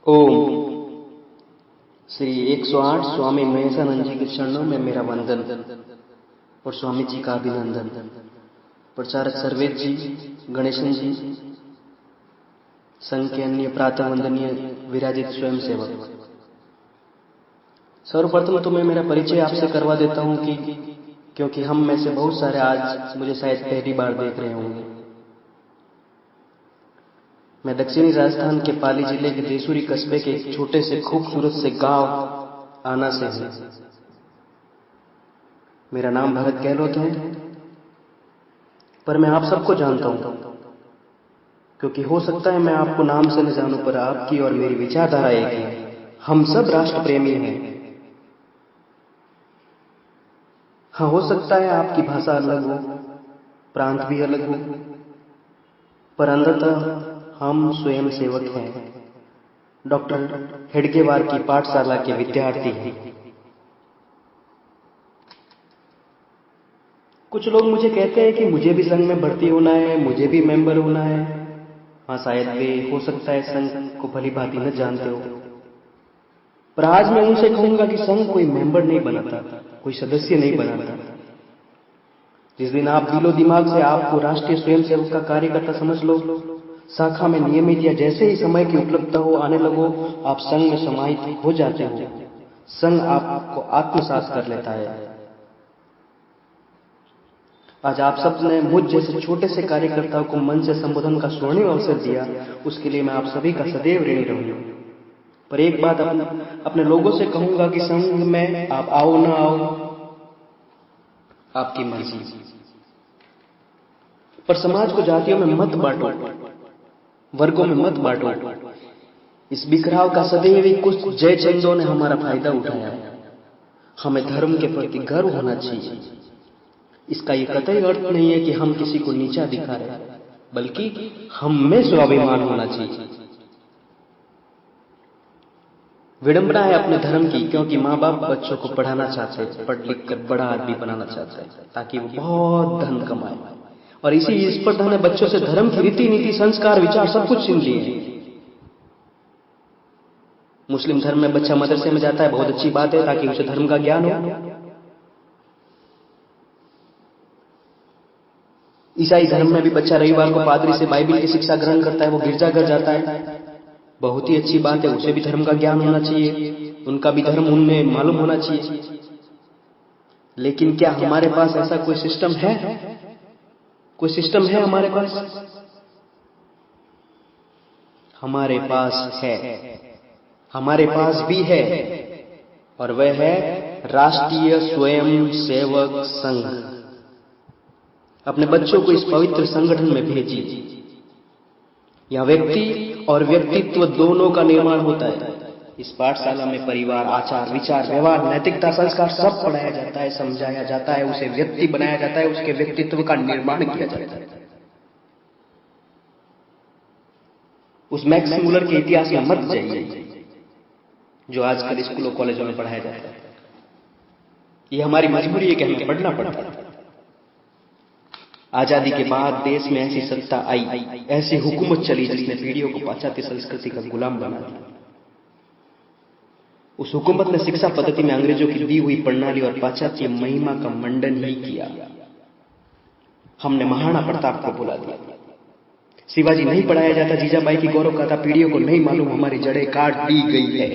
ओम। श्री 108 स्वामी महेशानंद जी के चरणों में मेरा वंदन और स्वामी जी का अभिनंदन। प्रचारक सर्वेश जी, गणेशन जी, संघ के अन्य प्रातः वंदनीय विराजित स्वयं सेवक। सर्वप्रथम तो मैं मेरा परिचय आपसे करवा देता हूं कि क्योंकि हम में से बहुत सारे आज मुझे शायद पहली बार देख रहे होंगे। मैं दक्षिणी राजस्थान के पाली जिले के देसूरी कस्बे के एक छोटे से खूबसूरत से गांव आना से हूं। मेरा नाम भरत गहलोत है, पर मैं आप सबको जानता हूं, क्योंकि हो सकता है मैं आपको नाम से न जानूं, पर आपकी और मेरी विचारधारा एक है। हम सब राष्ट्र प्रेमी हैं। हाँ, हो सकता है आपकी भाषा अलग हो, प्रांत भी अलग हो, पर अंततः हम स्वयं सेवक हैं। डॉक्टर हेडगेवार की पाठशाला के विद्यार्थी हैं। कुछ लोग मुझे कहते हैं कि मुझे भी संघ में भर्ती होना है, मुझे भी मेंबर होना है। हाँ, शायद वे हो सकता है संघ को भली भांति न जानते हो, पर आज मैं उनसे कहूंगा कि संघ कोई मेंबर नहीं बनाता, कोई सदस्य नहीं बनाता। जिस दिन आप दिलो दिमाग से आपको राष्ट्रीय स्वयंसेवक का कार्यकर्ता समझ लो, शाखा में नियमित या जैसे ही समय की उपलब्धता हो आने लगो, आप संघ में समाहित हो जाते हो। संघ आपको आत्मसात कर लेता है। आज आप सबने मुझ जैसे छोटे से कार्यकर्ताओं को मन से संबोधन का स्वर्णिम अवसर दिया, उसके लिए मैं आप सभी का सदैव ऋणी रहूंगा। पर एक बात अपने लोगों से कहूंगा कि संघ में आप आओ ना आओ, आपकी मर्जी, पर समाज को जातियों में मत बांटो, वर्गों में मत बांटो। इस बिखराव का सदैव ही कुछ जयचंदों ने हमारा फायदा उठाया है। हमें धर्म के प्रति गर्व होना चाहिए। इसका ये कतई अर्थ नहीं है कि हम किसी को नीचा दिखा रहे, बल्कि हम में स्वाभिमान होना चाहिए। विडंबना है अपने धर्म की, क्योंकि माँ बाप बच्चों को पढ़ाना चाहते हैं, पढ़ लिख कर बड़ा आदमी बनाना चाहते हैं, ताकि वो बहुत धन कमाए। और इस स्पर्धा ने बच्चों से धर्म की रीति नीति, संस्कार, विचार सब कुछ छीन लिए। मुस्लिम धर्म में बच्चा मदरसे में जाता है, बहुत अच्छी बात है, ताकि उसे धर्म का ज्ञान हो। ईसाई धर्म में भी बच्चा रविवार को पादरी से बाइबिल की शिक्षा ग्रहण करता है, वो गिरजाघर जाता है, बहुत ही अच्छी बात है, उसे भी धर्म का ज्ञान होना चाहिए, उनका भी धर्म उनमें मालूम होना चाहिए। लेकिन क्या हमारे पास ऐसा कोई सिस्टम है? कोई सिस्टम है हमारे पास? हमारे पास है, हमारे पास भी है, और वह है राष्ट्रीय स्वयं सेवक संघ। अपने बच्चों को इस पवित्र संगठन में भेजिए। यह व्यक्ति और व्यक्तित्व दोनों का निर्माण होता है। इस पाठशाला में परिवार, आचार, विचार, व्यवहार, नैतिकता, संस्कार सब पढ़ाया जाता है, समझाया जाता है, उसे व्यक्ति बनाया जाता है, उसके व्यक्तित्व का निर्माण किया जाता है। उस मैक्स मूलर के इतिहास में मत जाइए जो आजकल स्कूलों कॉलेजों में पढ़ाया जाता है। यह हमारी मजबूरी है कि हमें पढ़ना पड़ता है। आजादी के बाद देश में ऐसी सत्ता आई, ऐसी हुकूमत चली जिसने पीढ़ियों को पाश्चात्य संस्कृति का गुलाम बना दिया। उस हुकूमत ने शिक्षा पद्धति में अंग्रेजों की दी हुई प्रणाली और पाश्चात्य महिमा का मंडन ही किया। हमने महाराणा प्रताप को बुला दिया। शिवाजी नहीं पढ़ाया जाता, जीजाबाई की गौरव गाथा पीढ़ियों को नहीं मालूम, हमारी जड़ें काट दी गई है।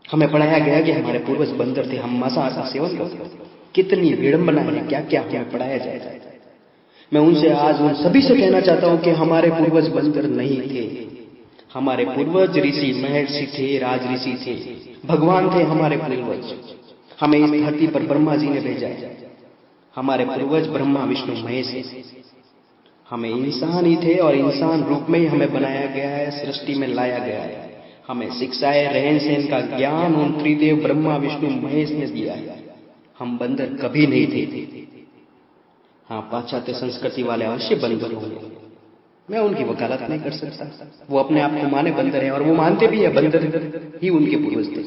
हमें पढ़ाया गया कि हमारे पूर्वज बंदर थे, हम मांसाहार का सेवन करते थे। कितनी विडंबना है, क्या क्या हमें पढ़ाया जाए। मैं उनसे आज उन सभी से कहना चाहता हूं कि हमारे पूर्वज बंदर नहीं थे। हमारे पूर्वज ऋषि, महर्षि थे, राजऋषि थे, भगवान थे हमारे पूर्वज। हमें इस धरती पर ब्रह्मा जी ने भेजा है। हमारे पूर्वज ब्रह्मा, विष्णु, महेश है। हमें इंसान ही थे और इंसान रूप में ही हमें बनाया गया है, सृष्टि में लाया गया है। हमें शिक्षाएं, रहन सहन का ज्ञान उन त्रिदेव ब्रह्मा, विष्णु, महेश ने दिया है। हम बंदर कभी नहीं थे। हाँ, पाश्चात्य संस्कृति वाले अवश्य बंदर होंगे, मैं उनकी वकालत नहीं कर सकता। वो अपने आप को माने बंदर है, और वो मानते भी है बंदर ही उनके पूर्वज थे।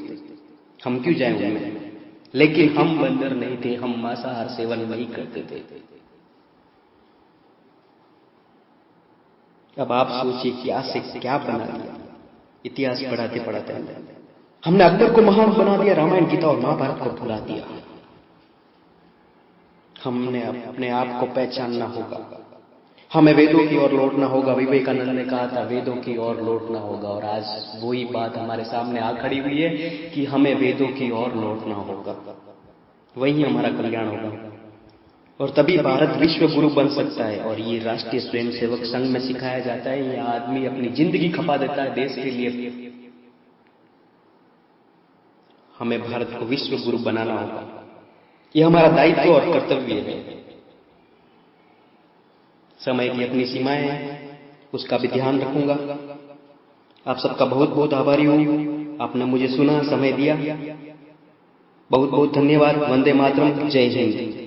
हम क्यों जाएं उनमें? लेकिन हम बंदर नहीं थे, हम मांसाहार सेवन नहीं करते थे। अब आप सोचिए क्या से क्या बना दिया। इतिहास पढ़ाते पढ़ाते हमने अकबर को महान बना दिया, रामायण गीता और महाभारत को भुला दिया। हमने अपने आप को पहचानना होगा, हमें वेदों की ओर लौटना होगा। विवेकानंद ने कहा था वेदों की ओर लौटना होगा, और आज वही बात हमारे सामने आ खड़ी हुई है कि हमें वेदों की ओर लौटना होगा, वही हमारा कल्याण होगा। और तभी भारत विश्व गुरु बन सकता है। और ये राष्ट्रीय स्वयंसेवक संघ में सिखाया जाता है, यह आदमी अपनी जिंदगी खपा देता है देश के लिए। हमें भारत को विश्व गुरु बनाना होगा, यह हमारा दायित्व और कर्तव्य है। समय की अपनी सीमाएं हैं, उसका भी ध्यान रखूंगा। आप सबका बहुत बहुत आभारी हूं, आपने मुझे सुना, समय दिया। बहुत बहुत धन्यवाद। वंदे मातरम, जय हिंद।